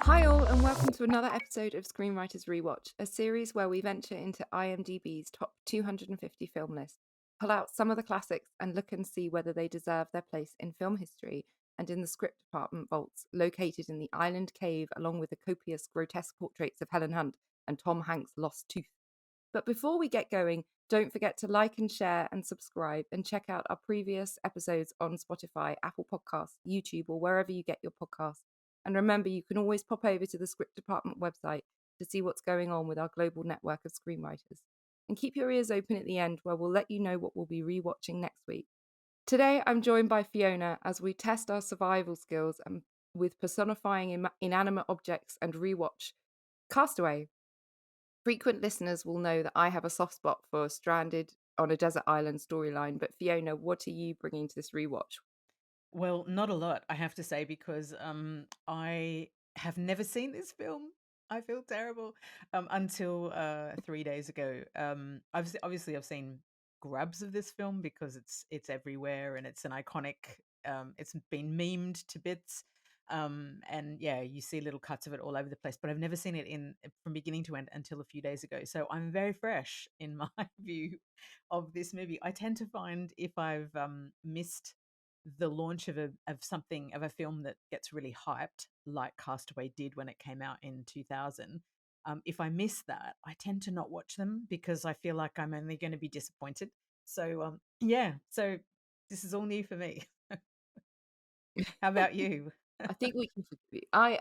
Hi all, and welcome to another episode of Screenwriters Rewatch, a series where we venture into IMDb's top 250 film list, pull out some of the classics and look and see whether they deserve their place in film history and in the script department vaults located in the Island Cave, along with the copious grotesque portraits of Helen Hunt and Tom Hanks' lost tooth. But before we get going, don't forget to like and share and subscribe, and check out our previous episodes on Spotify, Apple Podcasts, YouTube, or wherever you get your podcasts. And remember, you can always pop over to the script department website to see what's going on with our global network of screenwriters. And keep your ears open at the end, where we'll let you know what we'll be rewatching next week. Today, I'm joined by Fiona as we test our survival skills and with personifying inanimate objects and rewatch Castaway. Frequent listeners will know that I have a soft spot for stranded on a desert island storyline, but Fiona, what are you bringing to this rewatch? Well, not a lot, I have to say, because I have never seen this film. I feel terrible until 3 days ago. Obviously, I've seen grabs of this film because it's everywhere and it's an iconic. It's been memed to bits, and yeah, you see little cuts of it all over the place. But I've never seen it in from beginning to end until a few days ago. So I'm very fresh in my view of this movie. I tend to find if I've missed the launch of a film that gets really hyped, like Castaway did when it came out in 2000. If I miss that, I tend to not watch them because I feel like I'm only going to be disappointed. So yeah, so this is all new for me. How about you? I think we can. I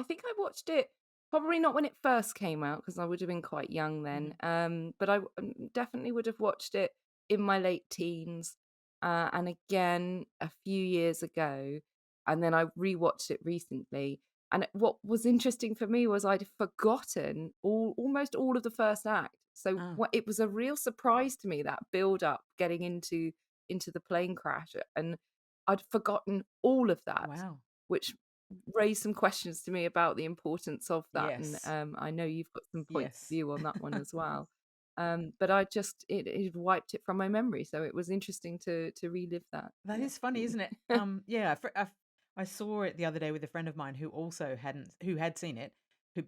think I watched it probably not when it first came out because I would have been quite young then. Mhm. But I definitely would have watched it in my late teens, and again a few years ago, and then I rewatched it recently. And what was interesting for me was I'd forgotten almost all of the first act. So Ah, it was a real surprise to me, that build up getting into the plane crash, and I'd forgotten all of that, wow. which raised some questions to me about the importance of that. And Yes. I know you've got some points of Yes. view on that one as well. But I just it wiped it from my memory, so it was interesting to relive that. That Yeah. is funny, isn't it? Yeah, I saw it the other day with a friend of mine who also who had seen it,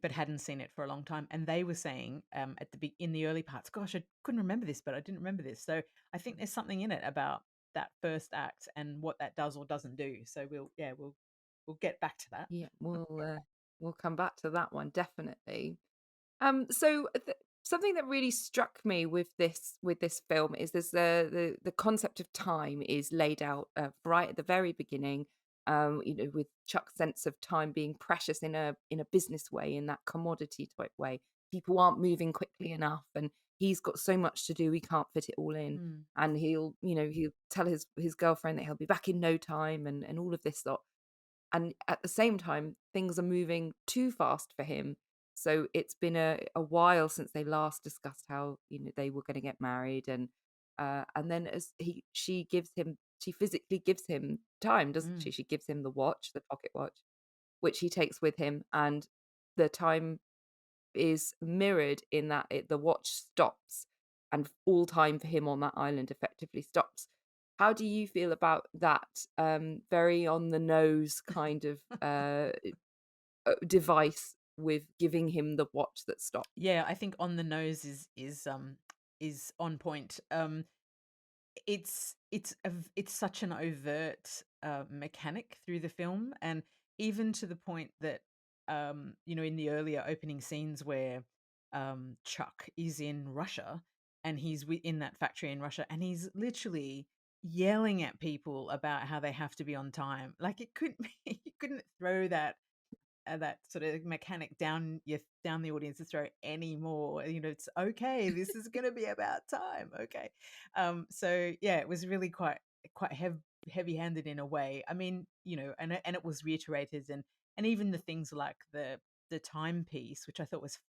but hadn't seen it for a long time, and they were saying at in the early parts, "Gosh, I couldn't remember this, but I didn't remember this." So I think there's something in it about that first act and what that does or doesn't do. So we'll get back to that. Yeah, we'll come back to that one definitely. So something that really struck me with this film is the concept of time is laid out right at the very beginning. With Chuck's sense of time being precious in a business way, in that commodity type way. People aren't moving quickly enough, and he's got so much to do, he can't fit it all in. Mm, And he'll tell his girlfriend that he'll be back in no time, and all of this lot. And at the same time, things are moving too fast for him. So it's been a while since they last discussed how they were going to get married, and then as she physically gives him time, doesn't mm, she? She gives him the watch, the pocket watch, which he takes with him, and the time is mirrored in that the watch stops, and all time for him on that island effectively stops. How do you feel about that very on the nose kind of device with giving him the watch that stops? yeah, I think on the nose is on point. It's such an overt mechanic through the film, and even to the point that in the earlier opening scenes where Chuck is in Russia and in that factory in Russia, and he's literally yelling at people about how they have to be on time. Like it couldn't be, you couldn't throw that sort of mechanic down the audience's throat anymore. It's okay. This is going to be about time. Okay. So yeah, it was really quite heavy handed in a way. I mean, and it was reiterated, and even the things like the timepiece, which I thought was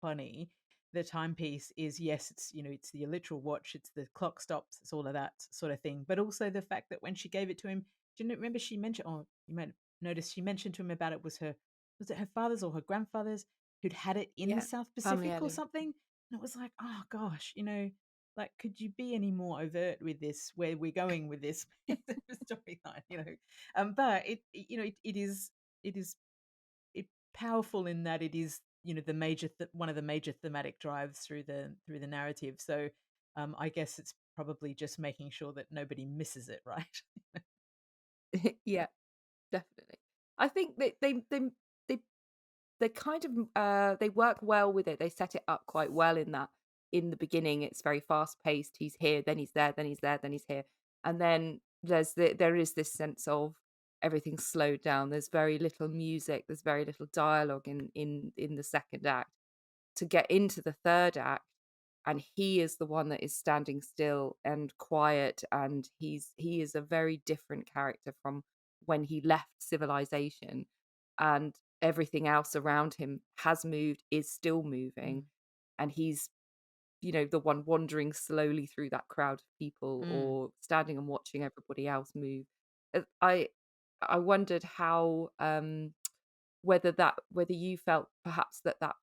funny. The timepiece is, yes, it's the literal watch, it's the clock stops, it's all of that sort of thing. But also the fact that when she gave it to him, do you remember she mentioned? Oh, you might notice she mentioned to him about it was it her father's or her grandfather's who'd had it in the Yeah, South family Pacific or heirloom. something? And it was like, oh gosh, like, could you be any more overt with this? Where we're going with this storyline, you know? But it is it powerful in that it is, you know, the one of the major thematic drives through the narrative. So, I guess it's probably just making sure that nobody misses it, right? Yeah, definitely. I think they they kind of they work well with it. They set it up quite well in that in the beginning it's very fast paced. He's here, then he's there, then he's there, then he's here. And then there is this sense of everything's slowed down. There's very little music, there's very little dialogue in the second act to get into the third act, and he is the one that is standing still and quiet, and he is a very different character from when he left civilization, and everything else around him has moved, is still moving, Mm. and he's, you know, the one wandering slowly through that crowd of people Mm. or standing and watching everybody else move. I wondered how whether you felt perhaps that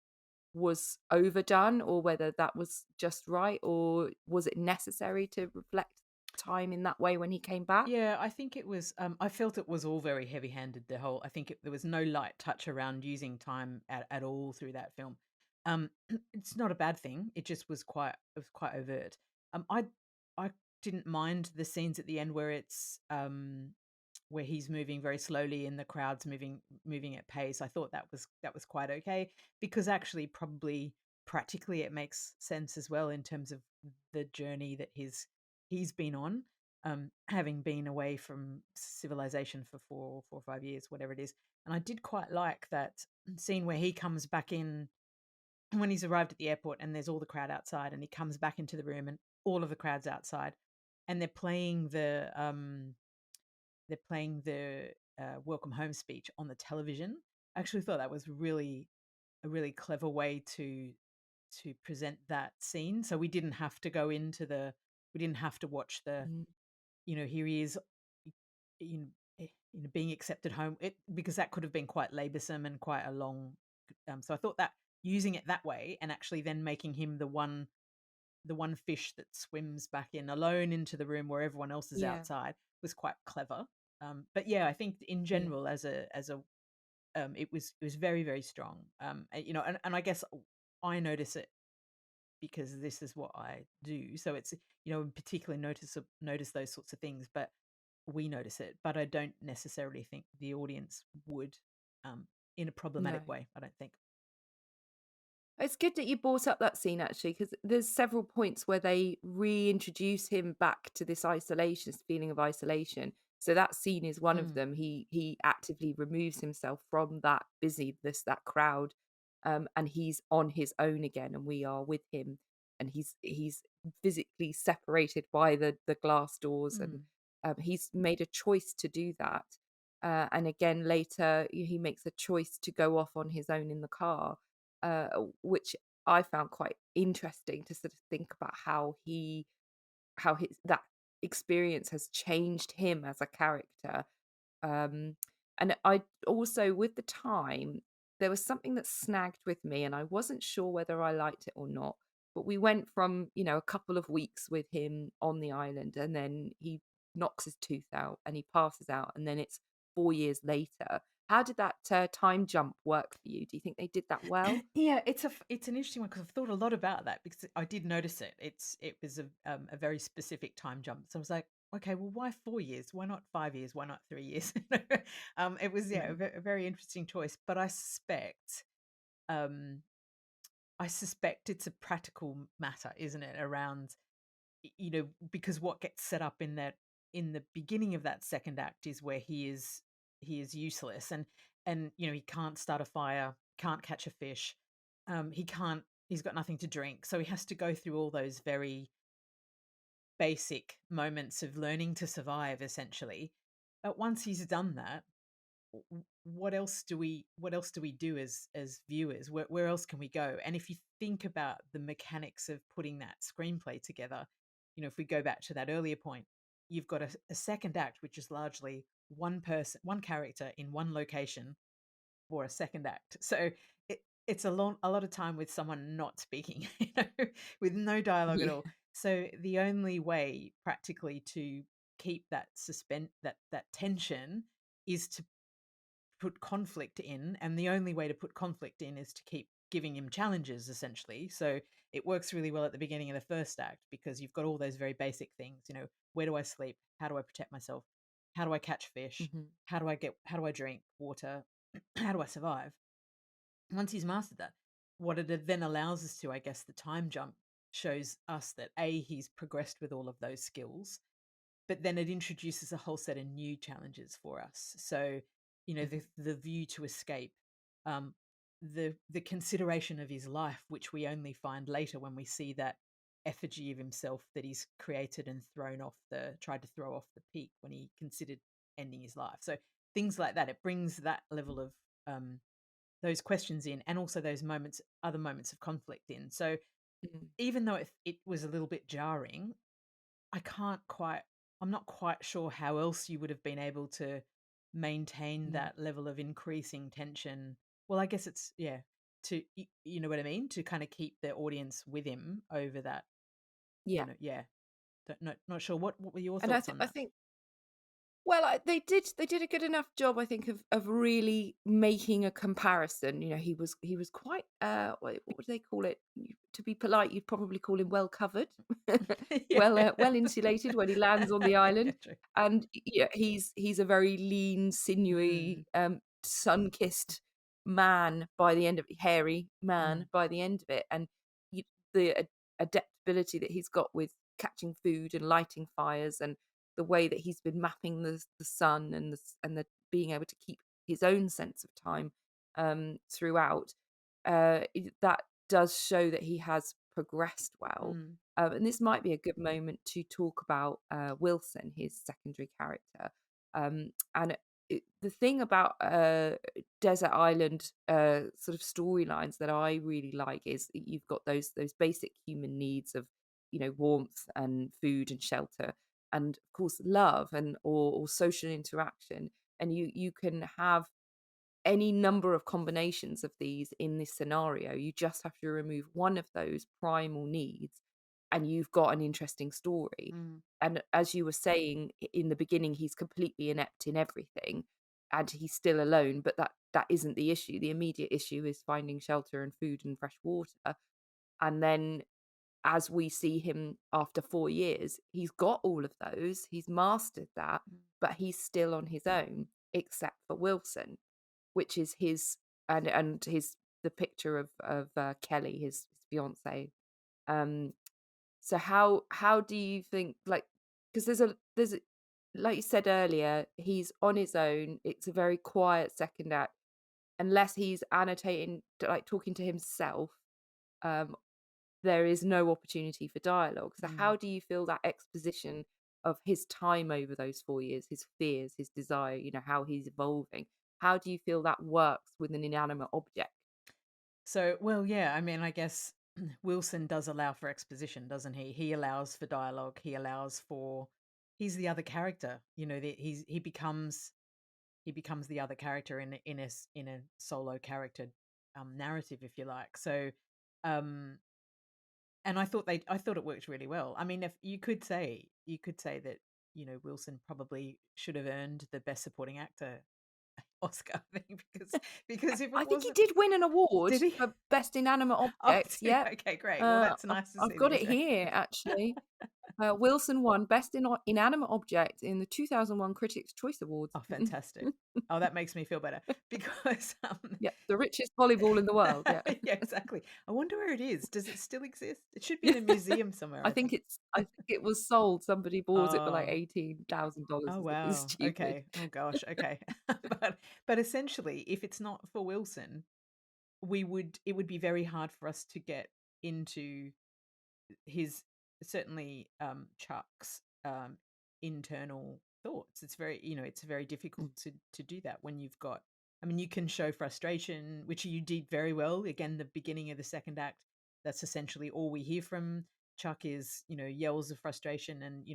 was overdone, or whether that was just right, or was it necessary to reflect time in that way when he came back? Yeah, I think it was. I felt it was all very heavy-handed. I think there was no light touch around using time at all through that film. Um, it's not a bad thing. It was quite overt. I didn't mind the scenes at the end where he's moving very slowly and the crowd's moving at pace. I thought that was quite okay, because actually probably practically it makes sense as well in terms of the journey that he's been on, having been away from civilization for 4 or 5 years, whatever it is. And I did quite like that scene where he comes back in when he's arrived at the airport and there's all the crowd outside, and he comes back into the room and all of the crowd's outside, and they're playing the welcome home speech on the television. I actually thought that was really a really clever way to present that scene. So we didn't have to watch the, Mm, you know, here he is, you you know, being accepted home, because that could have been quite laborsome and quite a long. So I thought that using it that way and actually then making him the one fish that swims back in alone into the room where everyone else is yeah, outside was quite clever. But yeah, I think in yeah, general as a it was very very strong. You know, and I guess I notice it because this is what I do. So it's, you know, particularly notice those sorts of things, but we notice it. But I don't necessarily think the audience would, um, in a no. problematic way. I don't think. It's good that you brought up that scene actually, because there's several points where they reintroduce him back to this isolation, this feeling of isolation. So that scene is one of Mm, them. He actively removes himself from that busyness, that crowd, and he's on his own again, and we are with him, and he's physically separated by the glass doors, and mm, he's made a choice to do that. And again later, he makes a choice to go off on his own in the car, uh, which I found quite interesting to sort of think about how his that experience has changed him as a character. Um, and I also, with the time, there was something that snagged with me, and I wasn't sure whether I liked it or not. But we went from, you know, a couple of weeks with him on the island, and then he knocks his tooth out and he passes out, and then it's 4 years later. How did that time jump work for you? Do you think they did that well? yeah, it's an interesting one because I've thought a lot about that because I did notice it. It was a very specific time jump. So I was like, okay, well, why 4 years? Why not 5 years? Why not 3 years? It was, yeah, Mhm. a very interesting choice. But um, I suspect it's a practical matter, isn't it? Around, you know, because what gets set up in the beginning of that second act is where he is useless, and you know, he can't start a fire, can't catch a fish, he's got nothing to drink, so he has to go through all those very basic moments of learning to survive, essentially. But once he's done that, what else do we do as viewers? Where else can we go? And if you think about the mechanics of putting that screenplay together, you know, if we go back to that earlier point, you've got a second act which is largely one person, one character in one location for a second act. So it's a lot of time with someone not speaking, with no dialogue at Yeah. all. So the only way practically to keep that tension is to put conflict in, and the only way to put conflict in is to keep giving him challenges, essentially. So it works really well at the beginning of the first act because you've got all those very basic things, where do I sleep? How do I protect myself? How do I catch fish? Mhm. How do I drink water? How do I survive? Once he's mastered that, what it then allows us to, I guess, the time jump shows us that he's progressed with all of those skills, but then it introduces a whole set of new challenges for us. So, Mhm. the view to escape, um, the consideration of his life, which we only find later when we see that effigy of himself that he's created and tried to throw off the peak when he considered ending his life. So things like that, it brings that level of those questions in, and also those other moments of conflict in. So Mhm. even though it was a little bit jarring, I can't quite I'm not quite sure how else you would have been able to maintain Mm. that level of increasing tension. Well, I guess it's, yeah, you know what I mean? To kind of keep the audience with him over that, Yeah. yeah. Not sure what were your And thoughts on I that? think well, they did a good enough job, I think, of really making a comparison. He was quite what would they call it? To be polite, you'd probably call him well covered, Yeah. well insulated when he lands on the Yeah, island, true. and yeah, he's a very lean, Mm, sinewy, sun-kissed man by the end of hairy man mm, by the end of it, and the adaptability that he's got with catching food and lighting fires and the way that he's been mapping the sun and the being able to keep his own sense of time throughout, that does show that he has progressed well. mm, And this might be a good moment to talk about Wilson, his secondary character. And the thing about desert island sort of storylines that I really like is that you've got those basic human needs of warmth and food and shelter, and of course love and or social interaction, and you can have any number of combinations of these in this scenario. You just have to remove one of those primal needs and you've got an interesting story. mm, And as you were saying in the beginning, he's completely inept in everything and he's still alone, but that isn't the issue. The immediate issue is finding shelter and food and fresh water. And then as we see him after 4 years, he's got all of those, he's mastered that, mm, but he's still on his own, except for Wilson, which is his and his the picture of Kelly, his fiancée. Um, so how do you think, like, because there's a like you said earlier, he's on his own, it's a very quiet second act, unless he's annotating, like, talking to himself, um, there is no opportunity for dialogue. So mm. how do you feel that exposition of his time over those 4 years, his fears, his desire, how he's evolving? How do you feel that works with an inanimate object? So, well, yeah, I mean, I guess Wilson does allow for exposition, doesn't he? He allows for dialogue. He's the other character. He becomes the other character in a solo character narrative, if you like. So, um, and I thought it worked really well. I mean, if you could say that Wilson probably should have earned the Best Supporting Actor Oscar, I think, because if it I think he wasn't, did win an award did he? for best inanimate Oh, object. dude, Yep. okay, great. Well, that's I've nice to I've see got that it he's earned. here actually. Wilson won best inanimate object in the 2001 Critics' Choice Awards. Oh, fantastic. Oh, that makes me feel better because Yeah, the richest volleyball in the world. Yeah. yeah, exactly. I wonder where it is. Does it still exist? It should be in a museum somewhere, I I think. think it was sold. Somebody bought it for like Oh, $18,000 oh or something wow. stupid. Okay. Oh gosh. Okay. But essentially, if it's not for Wilson, we would it would be very hard for us to get into his certainly Chuck's internal thoughts. It's very Mm, difficult to do that when you've got. I mean, you can show frustration, which you did very well. Again, the beginning of the second act, that's essentially all we hear from Chuck is yells of frustration and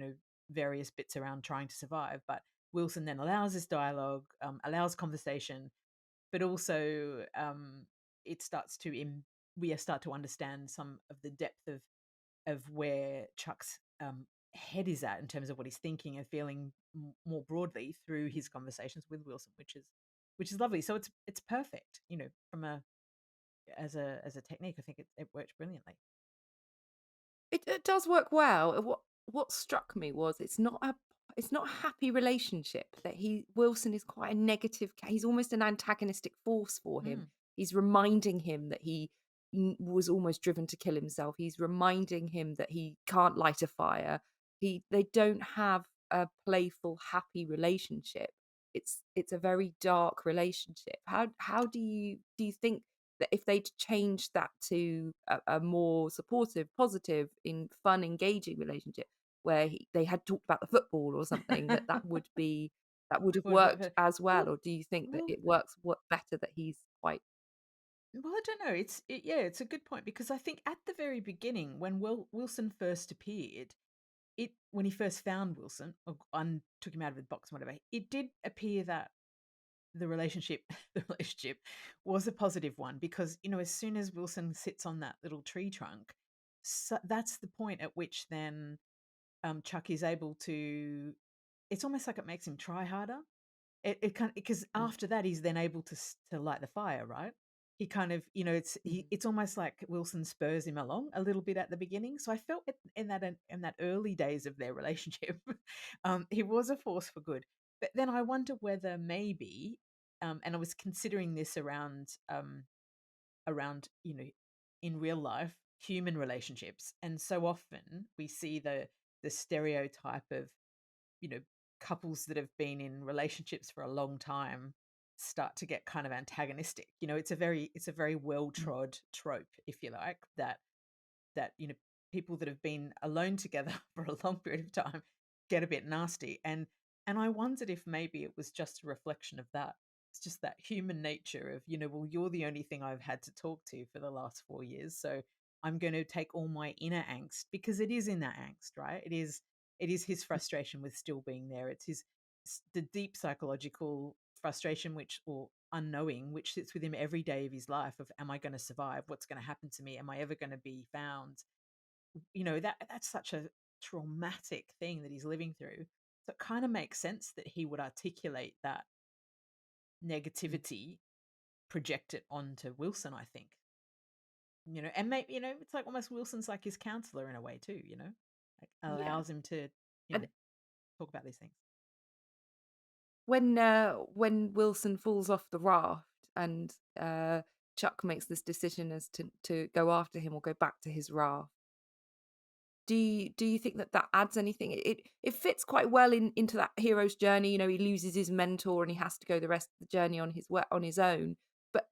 various bits around trying to survive. But Wilson then allows this dialogue, allows conversation, but also it starts to we start to understand some of the depth of where Chuck's head is at in terms of what he's thinking and feeling more broadly through his conversations with Wilson, which is lovely. So it's perfect, from a as a technique. I think it works brilliantly. It does work well. What struck me was it's not a happy relationship. That he Wilson is quite a negative. He's almost an antagonistic force for him. Mm. He's reminding him that he was almost driven to kill himself. He's reminding him that he can't light a fire. They don't have a playful, happy relationship. It's a very dark relationship. How do you think that if they'd changed that to a more supportive, positive, in fun, engaging relationship where they had talked about the football or something, that would have Would have worked as well? well, Or do you think that well, it works what better that he's quite I don't know. Yeah, it's a good point because I think at the very beginning when Wilson first appeared, it when he first found Wilson or took him out of the box, whatever, it did appear that the relationship the relationship was a positive one because as soon as Wilson sits on that little tree trunk, so that's the point at which then Chuck is able to. It's almost like it makes him try harder. It kind because mm, after that he's then able to light the fire, right? He kind of, mm, it's almost like Wilson spurs him along a little bit at the beginning. So I felt in that early days of their relationship, he was a force for good. But then I wonder whether maybe, and I was considering this around in real life human relationships, and so often we see the stereotype of you know, couples that have been in relationships for a long time start to get kind of antagonistic. It's a very well mm, trod trope, if you like, that people that have been alone together for a long period of time get a bit nasty. And I wondered if maybe it was just a reflection of that. It's just that human nature of, well, you're the only thing I've had to talk to for the last 4 years. So I'm going to take all my inner angst because it is in that angst, right? It is his mm. frustration with still being there. The deep psychological frustration which or unknowing which sits with him every day of his life of am I going to survive? What's going to happen to me? Am I ever going to be found? That's such a traumatic thing that he's living through. So it kind of makes sense that he would articulate that Mm. negativity, project it onto Wilson, I think. And maybe, it's like almost Wilson's like his counselor in a way too, like Yeah. allows him to, you know, And talk about these things. when Wilson falls off the raft and Chuck makes this decision as to go after him or go back to his raft, do you think that adds anything? It fits quite well into that hero's journey. He loses his mentor and he has to go the rest of the journey on his own. But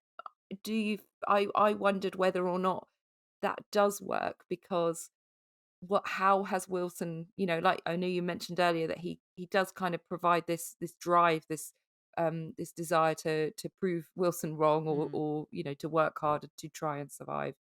do you? I wondered whether or not that does work because how has Wilson, like I know you mentioned earlier that he does kind of provide this drive, this desire to prove Wilson wrong Mm. or to work harder to try and survive.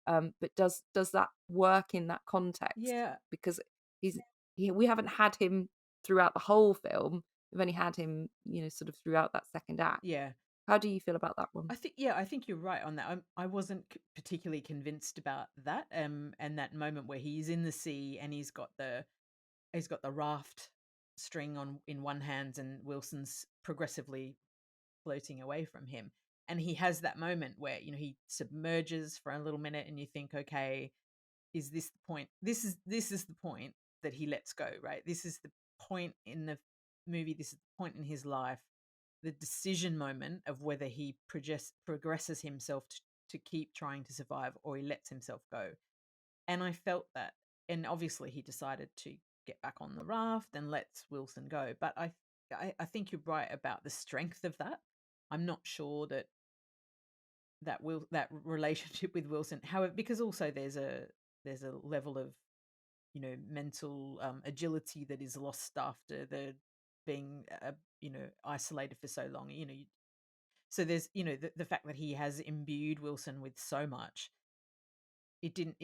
But does that work in that context? Yeah, Because he's we haven't had him throughout the whole film. We've only had him, sort of throughout that second act. yeah. How do you feel about that one? I think you're right on that. I wasn't particularly convinced about that. And that moment where he's in the sea and he's got the raft string on in one hand and Wilson's progressively floating away from him. And he has that moment where, he submerges for a little minute and you think, okay, is this the point? This is the point that he lets go, right? This is the point in the movie, this is the point in his life, the decision moment of whether he progresses himself to keep trying to survive or he lets himself go. And I felt that. And obviously, he decided to get back on the raft and lets Wilson go. But I think you're right about the strength of that. I'm not sure that relationship with Wilson. However, because also there's a level of mental agility that is lost after the being isolated for so long. So there's the fact that he has imbued Wilson with so much. It didn't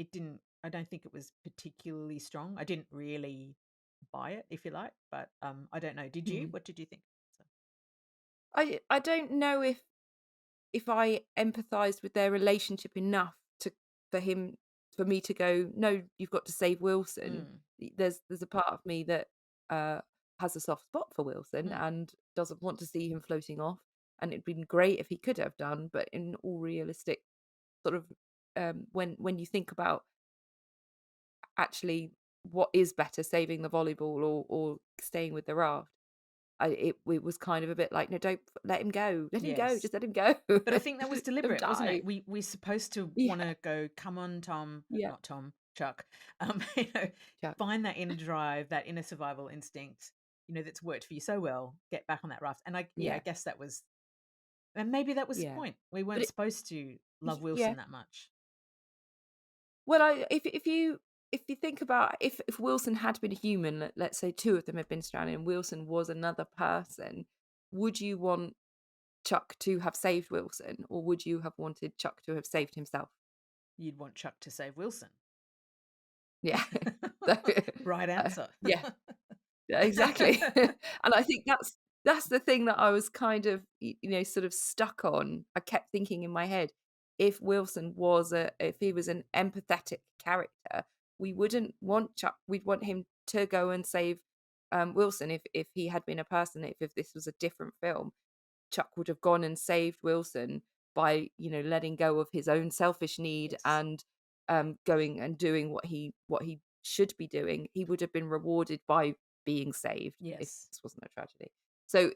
I don't think it was particularly strong. I didn't really buy it, if you like, but I don't know. Did you? Mm. What did you think? So, I don't know if if I empathized with their relationship enough to for him for me to go, no, you've got to save Wilson. Mm, There's a part of me that uh, has a soft spot for Wilson mm, and doesn't want to see him floating off. And it'd been great if he could have done, but in all realistic sort of when you think about actually what is better, saving the volleyball or staying with the raft, it was kind of a bit like, no, don't let him go, let him go, yes. just let him go, But I think that was let him deliberate, wasn't it? die. We're supposed to Yeah, wanna go, "Come on, Tom," yeah, not Tom, Chuck. You know, Chuck. find that inner drive, that inner survival instinct, that's worked for you so well, get back on that raft. And I Yeah, guess that was, and maybe that was the yeah, point. We but weren't supposed to love yeah. Wilson that much. Well, if you think about if Wilson had been human, let's say two of them had been stranded, and Wilson was another person, would you want Chuck to have saved Wilson, or would you have wanted Chuck to have saved himself? You'd want Chuck to save Wilson. Yeah. So, Right answer. yeah. Yeah, exactly. And I think that's the thing that I was kind of, sort of stuck on. I kept thinking in my head, if he was an empathetic character, we wouldn't want Chuck. We'd want him to go and save Wilson if he had been a person, if this was a different film. Chuck would have gone and saved Wilson by, letting go of his own selfish need Yes. and going and doing what he should be doing. He would have been rewarded by being saved if Yes. this wasn't a tragedy. So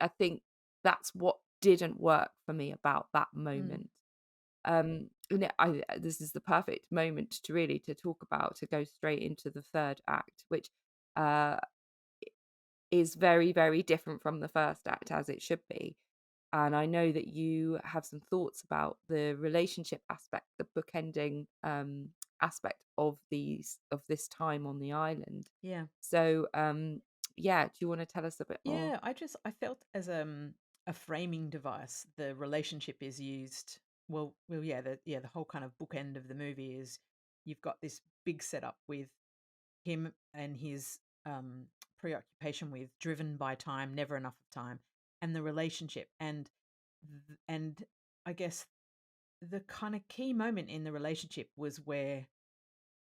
I think that's what didn't work for me about that Mm. moment. This is the perfect moment to talk about, to go straight into the third act, which uh, is very, very different from the first act, as it should be. And I know that you have some thoughts about the relationship aspect, the bookending aspect of this time on the island. Yeah. So, yeah, do you want to tell us a bit more? Yeah, I felt as a framing device, the relationship is used well, yeah, the whole kind of bookend of the movie is you've got this big setup with him and his preoccupation with driven by time, never enough of time, and the relationship and I guess the kind of key moment in the relationship was where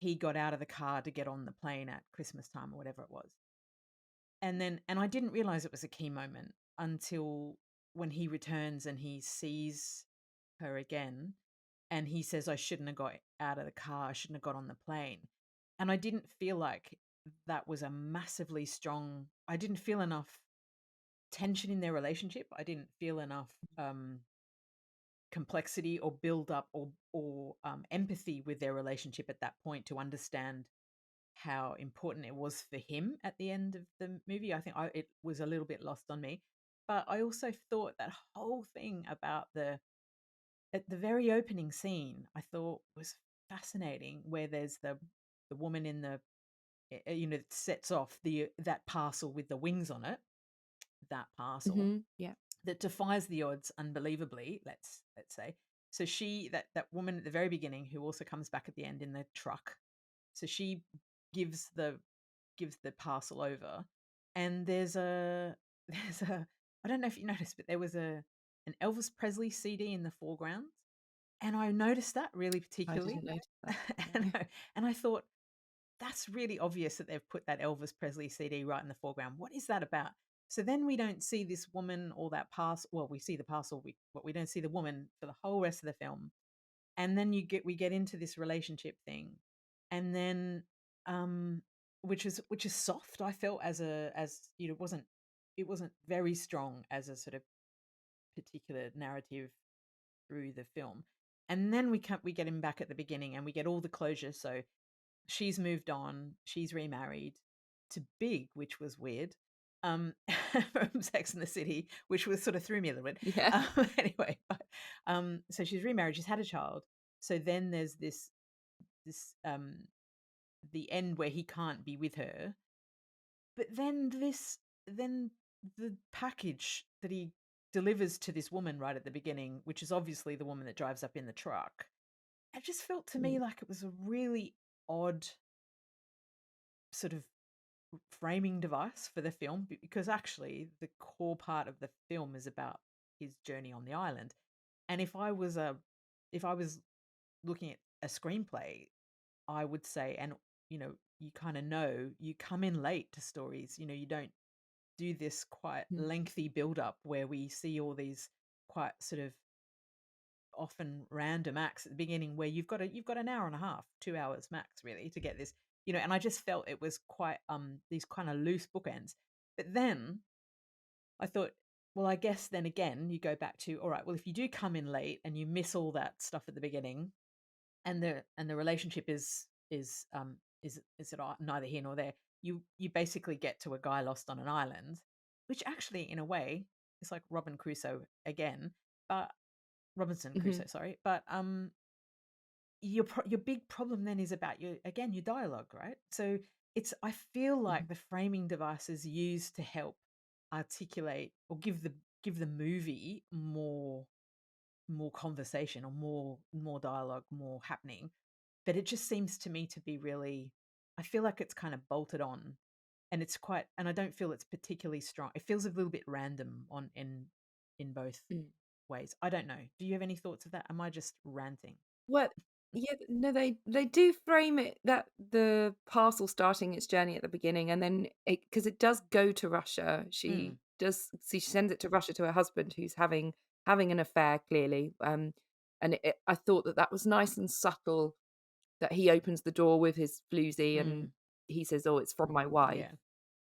he got out of the car to get on the plane at Christmas time or whatever it was. And I didn't realize it was a key moment until when he returns and he sees her again and he says, I shouldn't have got out of the car, I shouldn't have got on the plane. And I didn't feel like that was a massively strong, I didn't feel enough tension in their relationship. I didn't feel enough complexity or build up or empathy with their relationship at that point to understand how important it was for him at the end of the movie. I think it was a little bit lost on me. But I also thought that whole thing about at the very opening scene, I thought was fascinating, where there's the woman in the that sets off the that parcel with the wings on it, that parcel Yeah. that defies the odds unbelievably. Let's say. So that woman at the very beginning, who also comes back at the end in the truck. So she gives the gives the parcel over, and there's a I don't know if you noticed, but there was a an Elvis Presley CD in the foreground, and I noticed that really I particularly, didn't notice that. and No. I thought that's really obvious that they've put that Elvis Presley CD right in the foreground. What is that about? So then we don't see this woman or that parcel. Well, we see the parcel, but we don't see the woman for the whole rest of the film. And then we get into this relationship thing, and then um, which is soft. I felt as it wasn't very strong as a sort of particular narrative through the film. And then we get him back at the beginning, and we get all the closure. So she's moved on, she's remarried to Big, which was weird, from Sex and the City, which was sort of threw me a little bit. Yeah. Anyway, so she's remarried, she's had a child. So then there's this the end where he can't be with her, but then the package that he delivers to this woman right at the beginning, which is obviously the woman that drives up in the truck, it just felt to me Mm. like it was a really odd sort of framing device for the film, because actually the core part of the film is about his journey on the island. And if I was looking at a screenplay, I would say, and you kind of know, you come in late to stories. You don't do this quite Mm. lengthy build up where we see all these quite sort of often random acts at the beginning where you've got an hour and a half, 2 hours max, really, to get this. And I just felt it was quite these kind of loose bookends. But then I thought, well, I guess then again you go back to, all right, well, if you do come in late and you miss all that stuff at the beginning, and the relationship is neither here nor there, you basically get to a guy lost on an island, which actually in a way is like Robin Crusoe again, but Robinson Mhm. Crusoe, sorry. But your big problem then is about your dialogue, right? So I feel like Mhm. the framing device is used to help articulate or give the movie more conversation or more dialogue, more happening. But it just seems to me to be really, I feel like it's kind of bolted on, and I don't feel it's particularly strong. It feels a little bit random in both Mm. ways. I don't know. Do you have any thoughts of that? Am I just ranting? Well, yeah, no, they do frame it that the parcel starting its journey at the beginning, and then because it does go to Russia. She Mm, does see she sends it to Russia to her husband, who's having an affair clearly. And I thought that that was nice and subtle that he opens the door with his floozy and mm, he says, "Oh, it's from my wife." yeah,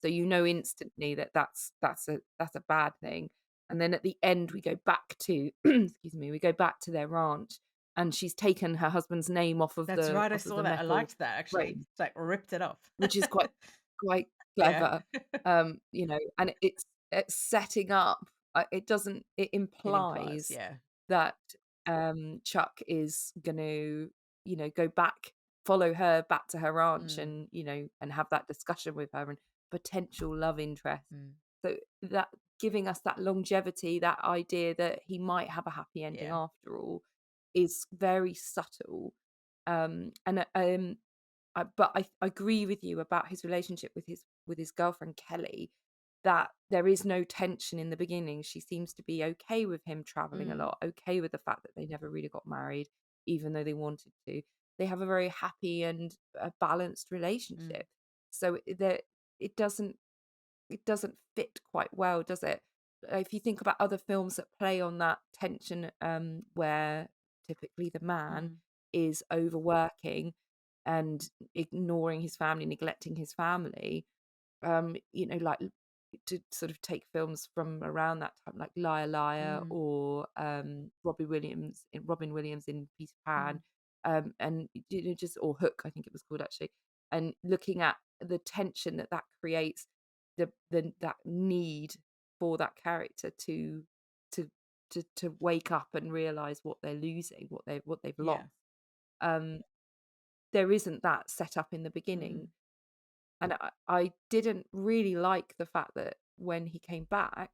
So you know instantly that that's a bad thing. And then at the end, we go back to excuse me, we go back to their ranch, and she's taken her husband's name that's right. I off of saw the that. I metal liked that actually. frame, It's like ripped it off. which is quite Yeah, clever. And it's setting up. It it implies. implies Yeah, that Chuck is going to, go back, follow her back to her ranch, mm, and and have that discussion with her and potential love interest. mm, So that giving us that longevity, that idea that he might have a happy ending yeah, after all, is very subtle. But I agree with you about his relationship with his girlfriend Kelly, that there is no tension in the beginning. She seems to be okay with him traveling a mm, lot, okay with the fact that they never really got married, even though they wanted to. They have a very happy and a balanced mm, relationship. So it doesn't it doesn't fit quite well, does it? If you think about other films that play on that tension, where typically the man mm, is overworking and ignoring his family, neglecting his family, like to sort of take films from around that time, like Liar Liar mm, or Robin Williams in Peter Pan, mm, and just or Hook, I think it was called actually, and looking at the tension that creates, the that need for that character to to wake up and realize what they're losing, what they've yeah, lost. Um, there isn't that set up in the beginning, mm, and I didn't really like the fact that when he came back,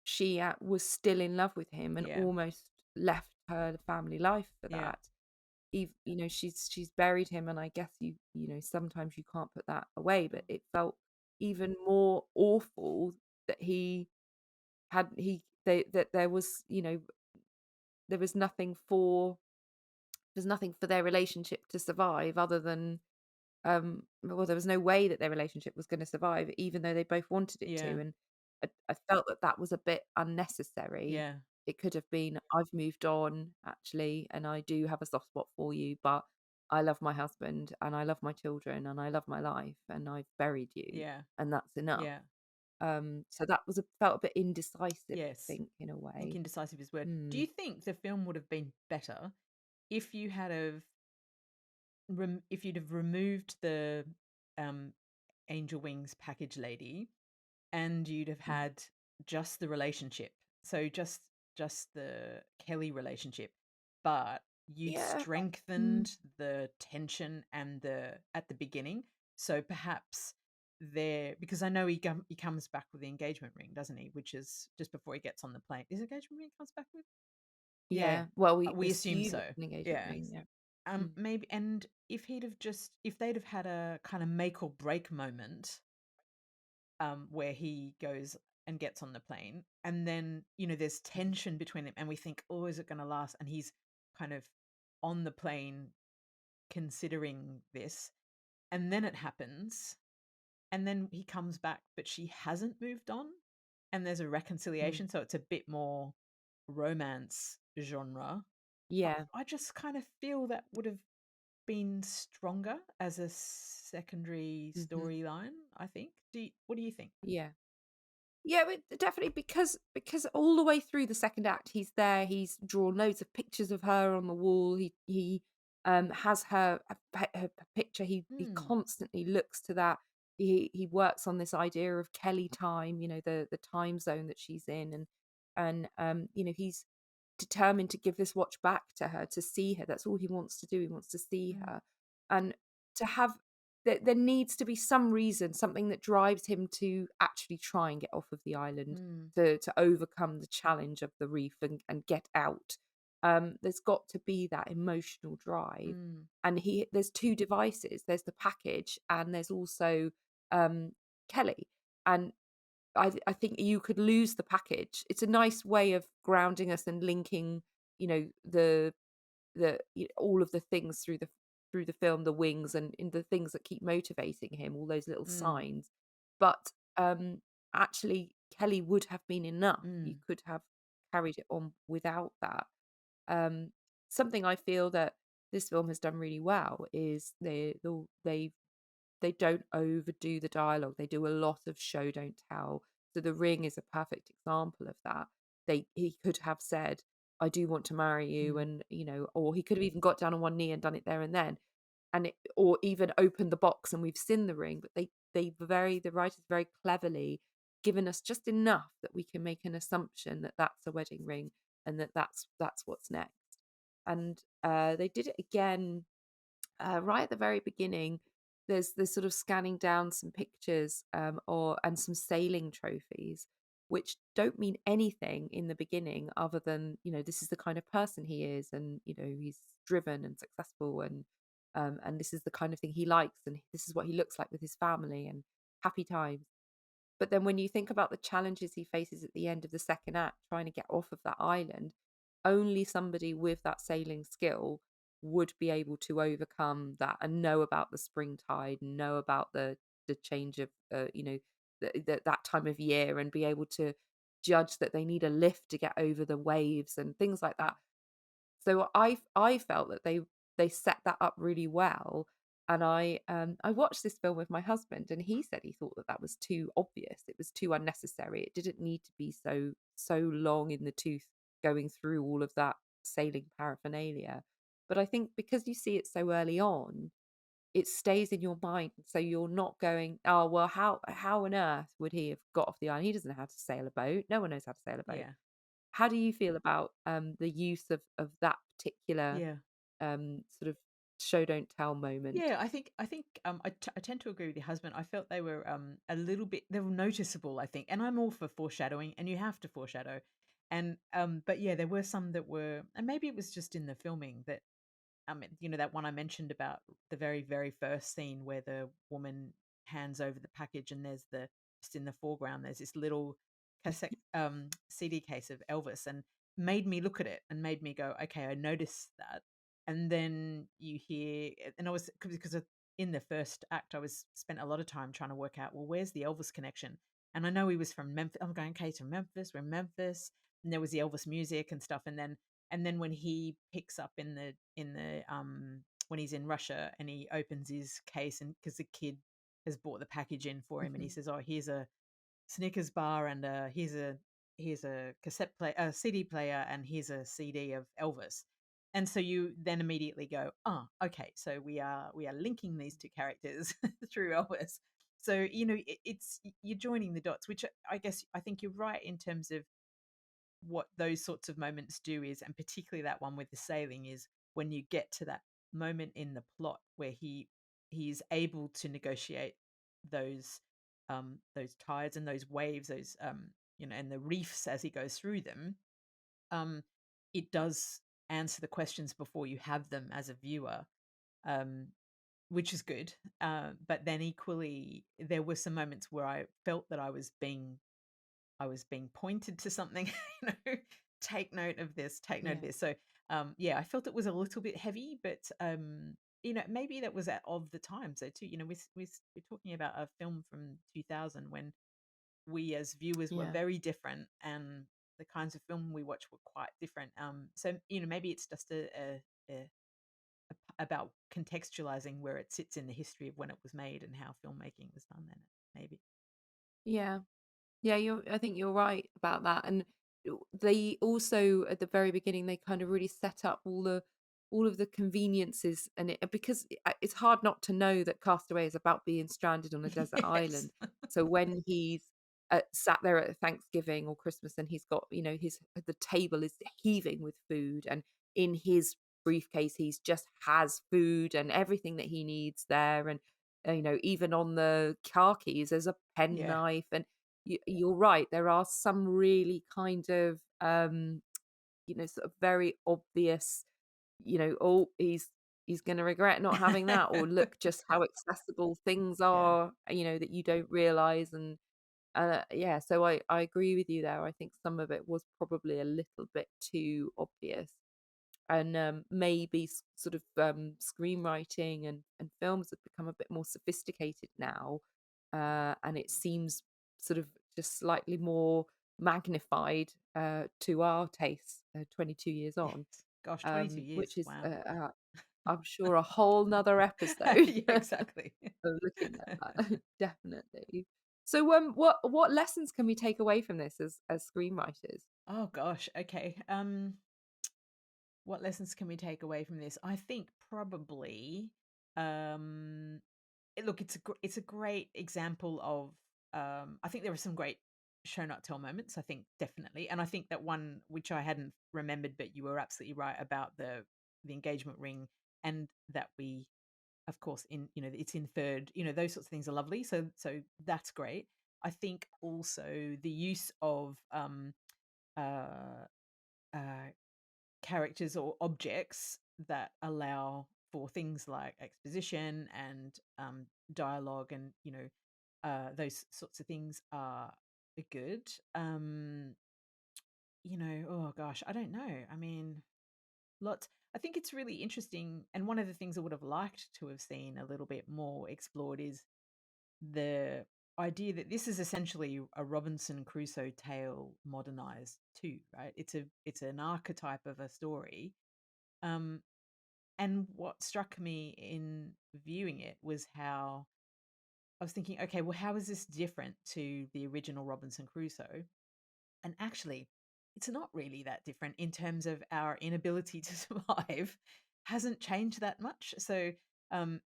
she was still in love with him and yeah, almost left her family life for yeah, that. She's buried him, and I guess sometimes you can't put that away, but it felt even more awful that that there was there was nothing for their relationship to survive other than, well, there was no way that their relationship was going to survive, even though they both wanted it yeah, to. And I felt that that was a bit unnecessary. yeah, It could have been, I've moved on, actually, and I do have a soft spot for you, but I love my husband and I love my children and I love my life and I've buried you, yeah, and that's enough. yeah. So that felt a bit indecisive, I Yes. think, in a I think way. indecisive is word. Do Mm. you think the film would have been better if you had have if you'd have removed the um Angel Wings package lady and you'd have Mm. had just the relationship? So just the Kelly relationship, but you'd Yeah. Mm. strengthened the tension and the at the beginning. So perhaps there, because I know he comes back with the engagement ring, doesn't he? Which is just before he gets on the plane. Is it engagement ring he comes back with? Yeah, Yeah. Well, we we assume assume so. it's an engagement Yeah. ring. Yeah. Mm. Maybe, and if they'd have had a kind of make or break moment, where he goes and gets on the plane. And then, there's tension between them, and we think, oh, is it going to last? And he's kind of on the plane considering this. And then it happens. And then he comes back, but she hasn't moved on. And there's a Mm. reconciliation. So it's a bit more romance genre. Yeah. I just kind of feel that would have been stronger as a secondary Hmm. storyline, I think. What do you think? Yeah. Yeah, but definitely because all the way through the second act, he's there. He's drawn loads of pictures of her on the wall. He has her picture. He Mm, constantly looks to that. He works on this idea of Kelly time. The time zone that she's in, and he's determined to give this watch back to her, to see her. That's all he wants to do. He wants to see mm, her, and to have there needs to be some reason, something that drives him to actually try and get off of the island, mm, to overcome the challenge of the reef and get out. There's got to be that emotional drive, mm, and there's two devices. There's the package, and there's also um, Kelly. And I think you could lose the package. It's a nice way of grounding us and linking, all of the things through the film, the wings and in the things that keep motivating him, all those little mm, signs. But actually, Kelly would have been enough. You mm, could have carried it on without that. Um, Something I feel that this film has done really well is they don't overdo the dialogue. They do a lot of show don't tell. So The Ring is a perfect example of that. He could have said, "I do want to marry you," mm, and or he could have even got down on one knee and done it there and then, or even opened the box and we've seen the ring. But the writers very cleverly given us just enough that we can make an assumption that that's a wedding ring and that's what's next. And they did it again right at the very beginning. There's sort of scanning down some pictures and some sailing trophies, which don't mean anything in the beginning other than this is the kind of person he is, and he's driven and successful, and this is the kind of thing he likes, and this is what he looks like with his family and happy times. But then when you think about the challenges he faces at the end of the second act, trying to get off of that island, only somebody with that sailing skill would be able to overcome that and know about the spring tide and know about the change of that time of year, and be able to judge that they need a lift to get over the waves and things like that. So I felt that they set that up really well, and I watched this film with my husband, and he said he thought that that was too obvious. It was too unnecessary. It didn't need to be so long in the tooth, going through all of that sailing paraphernalia. But I think because you see it so early on, it stays in your mind, so you're not going, "Oh, well, how on earth would he have got off the island? He doesn't know how to sail a boat. No one knows how to sail a boat." yeah, How do you feel about the use of that particular yeah. sort of show don't tell moment? Yeah, I tend to agree with your husband. I felt they were a little bit they were noticeable, I think. And I'm all for foreshadowing, and you have to foreshadow. And but yeah, there were some that were, and maybe it was just in the filming that that one I mentioned about the very, very first scene where the woman hands over the package, and there's the just in the foreground, there's this little cassette CD case of Elvis, and made me look at it and made me go, okay, I noticed that. And then you hear, and I was because in the first act, I was spent a lot of time trying to work out, well, where's the Elvis connection? And I know he was from Memphis. I'm going, okay, to Memphis, we're in Memphis, and there was the Elvis music and stuff, and then when he picks up in the when he's in Russia and he opens his case, and because the kid has bought the package in for him, and he Mhm. says, "Oh, here's a Snickers bar, and here's a cassette play a CD player, and here's a CD of Elvis." And so you then immediately go, "Oh, okay, so we are linking these two characters through Elvis." So it's you're joining the dots, which I think you're right in terms of what those sorts of moments do is, and particularly that one with the sailing, is when you get to that moment in the plot where he is able to negotiate those tides and those waves, those and the reefs as he goes through them. um it does answer the questions before you have them as a viewer, um which is good. But then equally there were some moments where I felt that I was being I was being pointed to something, you know, take note of this, take note of Yeah. this. So, yeah, I felt it was a little bit heavy, but maybe that was of the time. So too, we're talking about a film from 2000 when we as viewers were Yeah. very different, and the kinds of film we watch were quite different. So maybe it's just about contextualizing where it sits in the history of when it was made and how filmmaking was done then. Maybe. Yeah. Yeah, I think you're right about that. And they also at the very beginning they kind of really set up all of the conveniences and it's hard not to know that Castaway is about being stranded on a desert Yes. island. So when he's sat there at Thanksgiving or Christmas and he's got, his the table is heaving with food, and in his briefcase he's just has food and everything that he needs there. And even on the car keys there's a Yeah. penknife. And you're right. There are some really kind of, sort of very obvious, oh, he's going to regret not having that, or look just how accessible things Yeah. are, that you don't realize. And yeah, so I agree with you there. I think some of it was probably a little bit too obvious. And maybe sort of screenwriting and films have become a bit more sophisticated now, and it seems sort of just slightly more magnified to our tastes 22 years Yes. on, Gosh, 22 years. which is Wow. I'm sure a whole nother episode Yeah, of exactly. looking at that. Definitely. So what lessons can we take away from this as screenwriters? Oh gosh. Okay. What lessons can we take away from this? I think probably um look, it's a great example of I think there are some great show not tell moments, I think definitely. And I think that one which I hadn't remembered, but you were absolutely right about the engagement ring, and that we of course it's inferred, those sorts of things are lovely. So that's great. I think also the use of uh uh characters or objects that allow for things like exposition and dialogue, and those sorts of things are good. um oh gosh, I don't know. I mean, lots. I think it's really interesting, and one of the things I would have liked to have seen a little bit more explored is the idea that this is essentially a Robinson Crusoe tale modernized too, right? It's an archetype of a story. um and what struck me in viewing it was how I was thinking, okay, well, how is this different to the original Robinson Crusoe? And actually, it's not really that different in terms of our inability to survive hasn't changed that much. So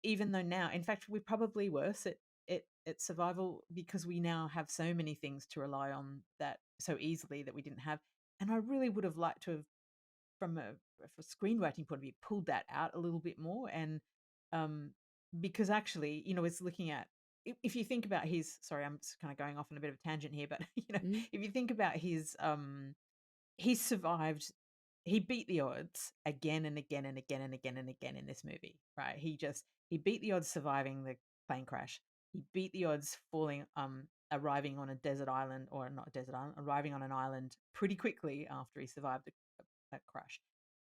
even though now, in fact, we're probably worse at survival because we now have so many things to rely on that so easily that we didn't have. And I really would have liked to have, from a screenwriting point of view, pulled that out a little bit more. And um, because actually, it's looking at, if you think about his, sorry, I'm just kind of going off on a bit of a tangent here, but Mm, if you think about his, he survived, he beat the odds again and again and again and again and again in this movie, right? He beat the odds surviving the plane crash. He beat the odds falling, arriving on a desert island, or not a desert island, arriving on an island pretty quickly after he survived that crash.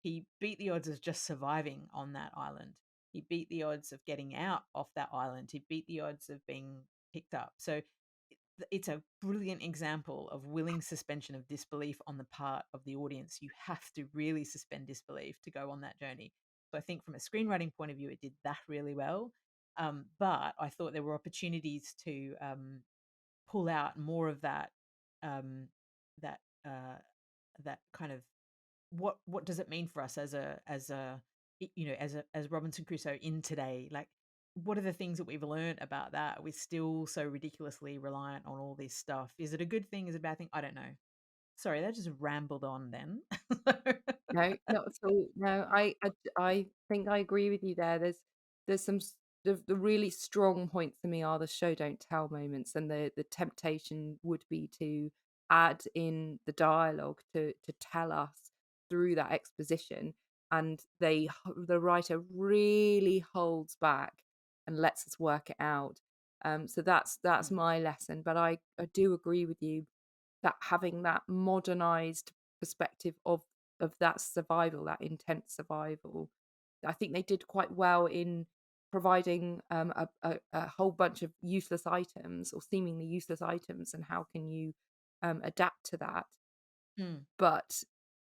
He beat the odds of just surviving on that island. He beat the odds of getting out off that island. He beat the odds of being picked up. So it's a brilliant example of willing suspension of disbelief on the part of the audience. You have to really suspend disbelief to go on that journey. So I think from a screenwriting point of view, it did that really well. But I thought there were opportunities to pull out more of that, um, that uh, that kind of what does it mean for us as Robinson Crusoe in today? Like, what are the things that we've learned about that? We're still so ridiculously reliant on all this stuff. Is it a good thing? Is it a bad thing? I don't know. Sorry, that just rambled on then. no, not at all. No, I think I agree with you there. There's the really strong points to me are the show don't tell moments, and the temptation would be to add in the dialogue to tell us through that exposition. And the writer really holds back and lets us work it out. So that's Mm, my lesson. But I do agree with you. that having that modernized perspective of that survival, that intense survival. I think they did quite well in providing a whole bunch of useless items or seemingly useless items, and how can you adapt to that. Mm. But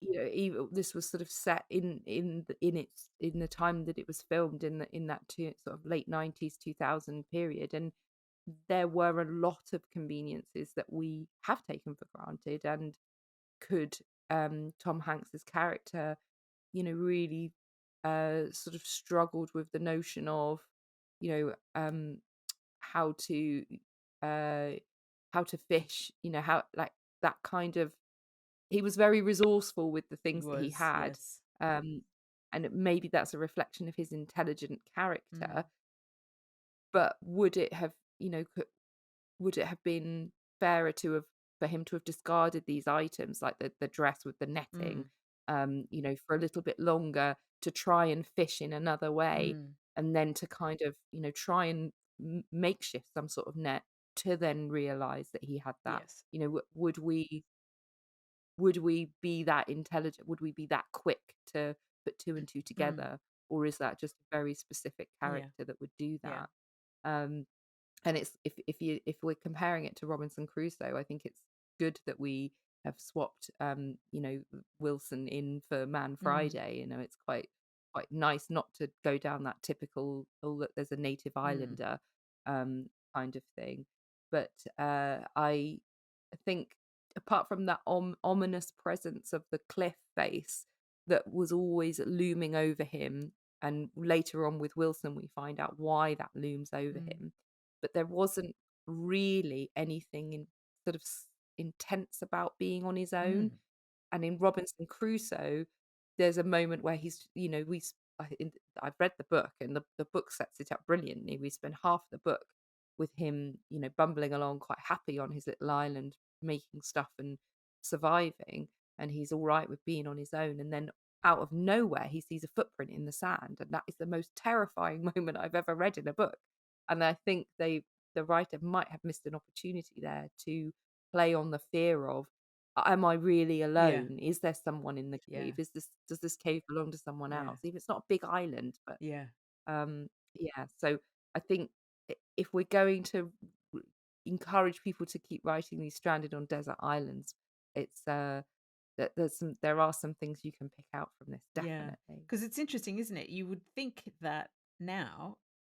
even this was sort of set in the time that it was filmed, in that sort of late 90s 2000 period, and there were a lot of conveniences that we have taken for granted, and could Tom Hanks's character, really sort of struggled with the notion of, you know, how to uh how to fish, how, like, that kind of, he was very resourceful with the He things that he was, had. yes. um maybe that's a reflection of his intelligent character. Mm. But would it have, would it have been fairer to have for him to have discarded these items, like the dress with the netting, Mm. for a little bit longer, to try and fish in another way, Mm. and then to kind of, try and makeshift some sort of net, to then realize that he had that? Yes. Would we be that intelligent? Would we be that quick to put two and two Mm. together, or is that just a very specific Yeah. character that would do Yeah. that? Um, and it's, if we're comparing it to Robinson Crusoe, I think it's good that we have swapped, Wilson in for Man Mm. Friday. It's quite nice not to go down that typical, oh look, there's a native Mm. islander kind of thing. But I think, apart from that ominous presence of the cliff face that was always looming over him, and later on with Wilson we find out why that looms over Mm. him, but there wasn't really anything sort of intense about being on his own. Mm. And in Robinson Crusoe, there's a moment where he's, I've read the book, and the book sets it up brilliantly. We spend half the book with him, bumbling along quite happy on his little island, making stuff and surviving, and he's all right with being on his own. And then out of nowhere, he sees a footprint in the sand, and that is the most terrifying moment I've ever read in a book. And I think the writer might have missed an opportunity there to play on the fear of, am I really Yeah. alone? Is there someone in the Yeah. cave? Does this cave belong to someone Yeah. else? Even it's not a big island, but Yeah. yeah. So I think, if we're going to encourage people to keep writing these stranded on desert islands, it's that there are some things you can pick out from this, Yeah, definitely. because it's interesting, isn't it? You would think that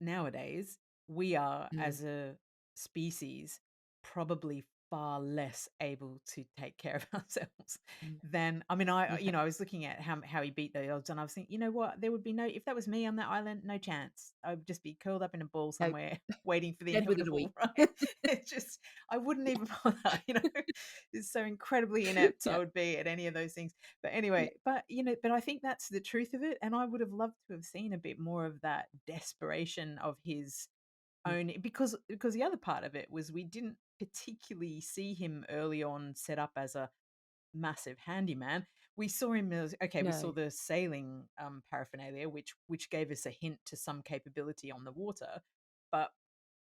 nowadays, we are, Mm, as a species, probably far less able to take care of ourselves mm. than, I mean, Yeah, I was looking at how he beat the odds, and I was thinking, you know what, there would be no, if that was me on that island, no chance. I would just be curled up in a ball no, somewhere, waiting for the dead within a week. inevitable, right? It's just, I wouldn't even bother, It's so incredibly inept I Yeah, would be at any of those things. But yeah, anyway, but I think that's the truth of it, and I would have loved to have seen a bit more of that desperation of his yeah, own, because the other part of it was we didn't particularly see him early on set up as a massive handyman. We saw him as, okay, we saw no, the sailing paraphernalia, which gave us a hint to some capability on the water, but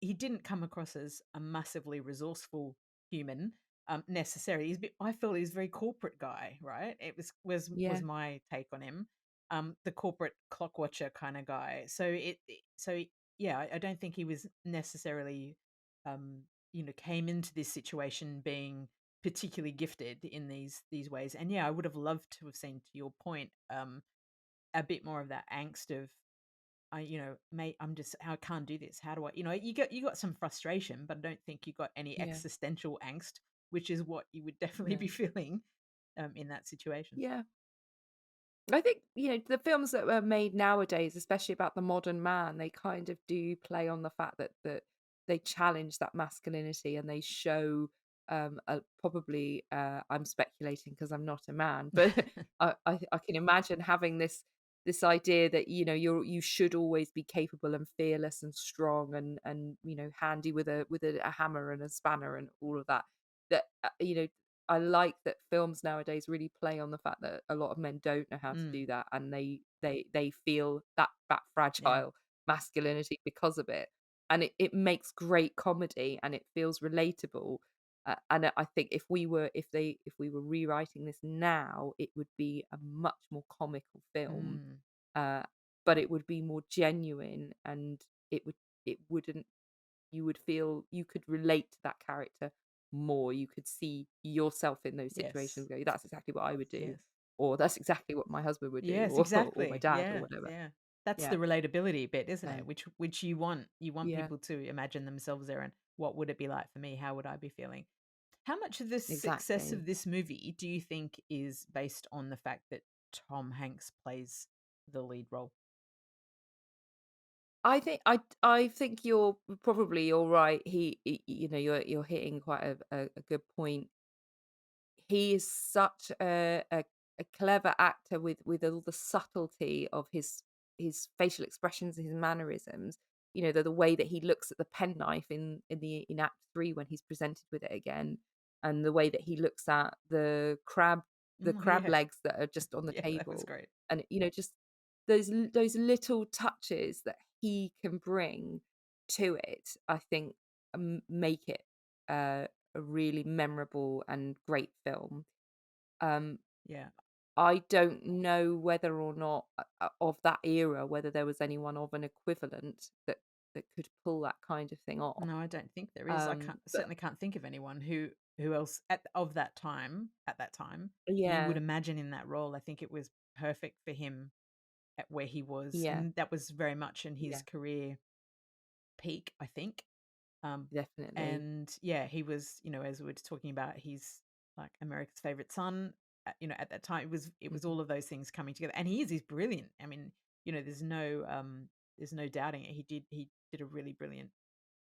he didn't come across as a massively resourceful human necessarily. I felt he was a very corporate guy, right? It was yeah, my take on him, the corporate clock watcher kind of guy. So yeah, I don't think he was necessarily, came into this situation being particularly gifted in these ways. And yeah, I would have loved to have seen, to your point, a bit more of that angst of, mate, I can't do this. How do I, you got some frustration, but I don't think you got any yeah, existential angst, which is what you would definitely be no, feeling in that situation. yeah. I think, the films that were made nowadays, especially about the modern man, they kind of do play on the fact that they challenge that masculinity, and they show, probably, I'm speculating because I'm not a man, but I can imagine having this idea that, you should always be capable and fearless and strong, and handy with a hammer and a spanner and all of that. That, I like that films nowadays really play on the fact that a lot of men don't know how to Mm, do that, and they feel that yeah. fragile masculinity because of it, and it makes great comedy, and it feels relatable. And I think if we were rewriting this now, it would be a much more comical film, Mm, uh, but it would be more genuine, and it wouldn't you would feel you could relate to that character more. You could see yourself in those yes. situations. Go, that's exactly what I would do, Yes. or that's exactly what my husband would do, Yes, or my exactly. dad, or Yeah, whatever. yeah. That's Yeah. the relatability bit, isn't it? Um, Which you want. You want yeah. people to imagine themselves there and what would it be like for me? How would I be feeling? How much of the success Exactly. of this movie do you think is based on the fact that Tom Hanks plays the lead role? I think you're right. You're hitting quite a good point. He is such a clever actor with all the subtlety of his facial expressions, his mannerisms. The way that he looks at the penknife in Act 3 when he's presented with it again, and the way that he looks at the Mm, crab yeah, legs that are just on the yeah, that was table, great. and just those little touches that he can bring to it, I think, make it uh, a really memorable and great film. Um, Yeah. I don't know whether or not of that era, whether there was anyone of an equivalent that could pull that kind of thing off. No, I don't think there is. I can't But certainly can't think of anyone who else at that time you would yeah, imagine in that role. I think it was perfect for him at where he was, yeah, and that was very much in his yeah, career peak, I think. Um, definitely. and yeah, he was, as we were talking about, he's like America's favorite son. At that time, it was Mhm, all of those things coming together, and he's brilliant. I mean, there's no doubting it. He did a really brilliant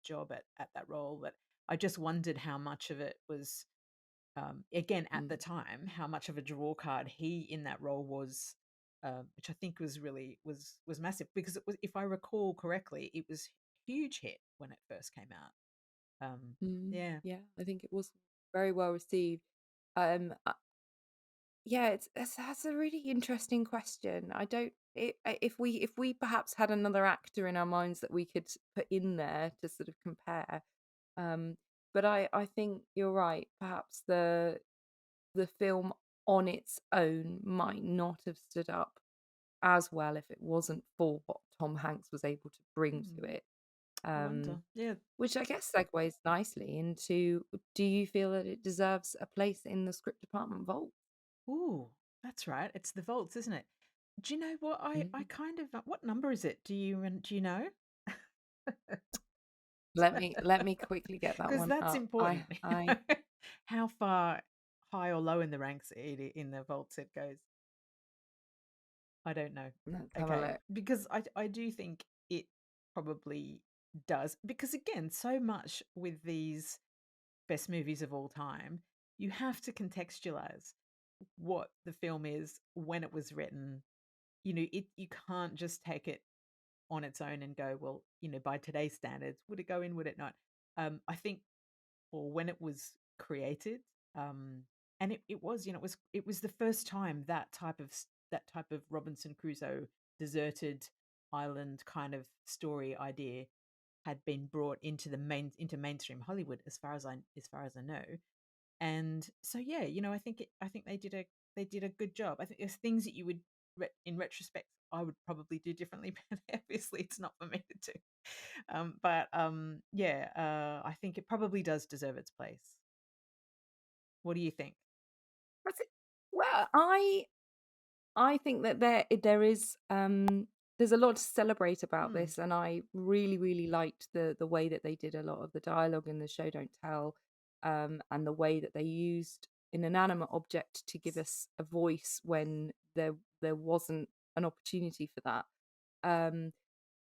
job at that role. But I just wondered how much of it was, again, at mm, the time, how much of a draw card he in that role was, which I think was massive because it was, if I recall correctly, it was huge hit when it first came out. Yeah. yeah. I think it was very well received. Um, Yeah, that's a really interesting question. I don't if we perhaps had another actor in our minds that we could put in there to sort of compare. Um, but I think you're right. Perhaps the film on its own might not have stood up as well if it wasn't for what Tom Hanks was able to bring to Hmm. it. I Um, wonder. Yeah. which I guess segues nicely into, do you feel that it deserves a place in the script department vault? Ooh, that's right. It's the vaults, isn't it? Do you know what I Mm. kind of what number is it? Do you know? Let me quickly get that Because one that's up. important. How far high or low in the ranks in the vaults it goes. I don't know. Let's have a Okay, look. because I do think it probably does. Because again, so much with these best movies of all time, you have to contextualize what the film is when it was written. You can't just take it on its own and go, well, by today's standards, would it go in? Would it not? I think, or when it was created, um, and it was, it was the first time that type of Robinson Crusoe deserted island kind of story idea had been brought into mainstream Hollywood, as far as I know. And so yeah, I think they did a good job. I think there's things that you would, in retrospect, I would probably do differently, but obviously it's not for me to do. But yeah, I think it probably does deserve its place. What do you think? That's it. Well, I think that there is there's a lot to celebrate about Hmm. this, and I really really liked the way that they did a lot of the dialogue in the show don't tell, and the way that they used an inanimate object to give us a voice when there wasn't an opportunity for that. Um,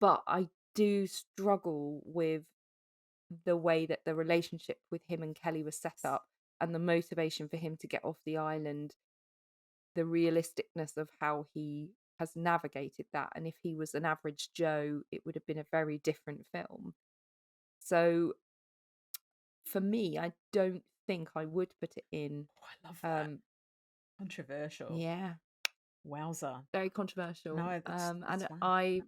but I do struggle with the way that the relationship with him and Kelly was set up, and the motivation for him to get off the island, the realisticness of how he has navigated that. And if he was an average Joe, it would have been a very different film. So for me, I don't think I would put it in. Oh, I love that. Um, Controversial. yeah, Wowza. very controversial. No, that's And fine.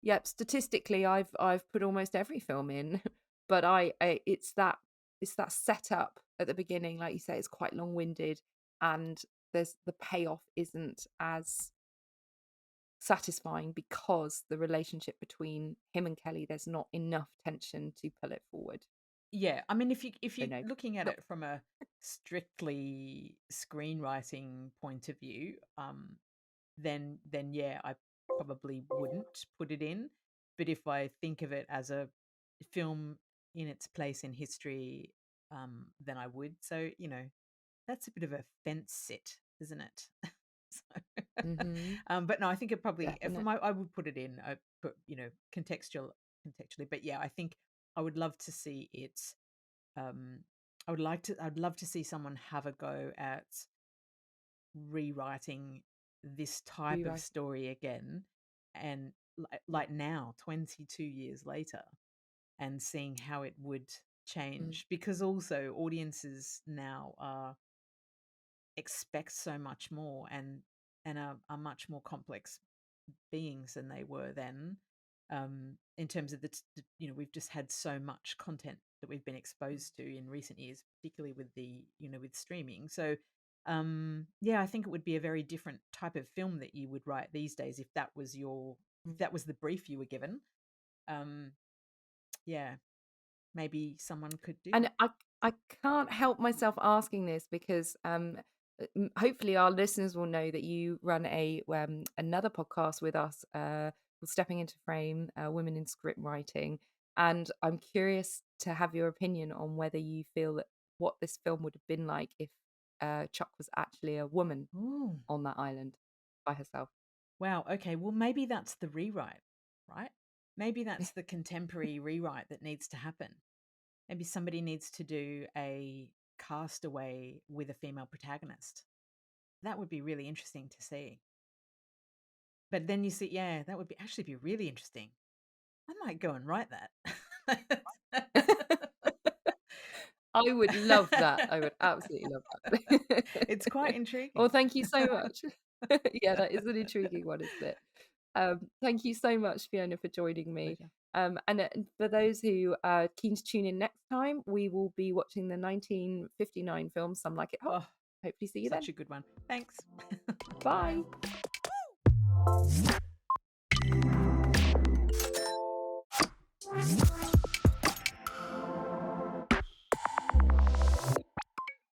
yeah, statistically, I've put almost every film in, but it's that. it's that setup at the beginning, like you say, it's quite long-winded, and there's the payoff isn't as satisfying because the relationship between him and Kelly, there's not enough tension to pull it forward. Yeah, I mean, if Don't you're know. looking at Not it from a strictly screenwriting point of view, then yeah, I probably wouldn't put it in. But if I think of it as a film in its place in history, then I would. So, that's a bit of a fence sit, isn't it? So, mhm, but no, I think it probably for definite. my I would put it in. I put contextually, but yeah, I think I would love to see it. Um, I'd love to see someone have a go at rewriting this type of Rewrite. story again, and like now 22 years later, and seeing how it would Mm, change, because also audiences now are expect so much more, and are much more complex beings than they were then, in terms of we've just had so much content that we've been exposed to in recent years, particularly with with streaming. So yeah, I think it would be a very different type of film that you would write these days if that was the brief you were given. um yeah, maybe someone could do and that. I can't help myself asking this because, hopefully our listeners will know that you run another podcast with us, called Stepping Into Frame, Women in Script Writing, and I'm curious to have your opinion on whether you feel that what this film would have been like if, Chuck was actually a woman Ooh. on that island by herself. Wow, okay, well, maybe that's the rewrite, right? Maybe that's the contemporary rewrite that needs to happen. Maybe somebody needs to do a Castaway with a female protagonist. That would be really interesting to see. But then you see, yeah, that would be actually be really interesting. I might go and write that. I would love that. I would absolutely love that. It's quite Well, intriguing. thank you so much. Yeah, that is an intriguing one, isn't it? Thank you so much, Fiona, for joining me. Pleasure. And for those who are keen to tune in next time, we will be watching the 1959 film Some Like It Hot. Oh, Hopefully, see you then. such a good one. Thanks. Bye.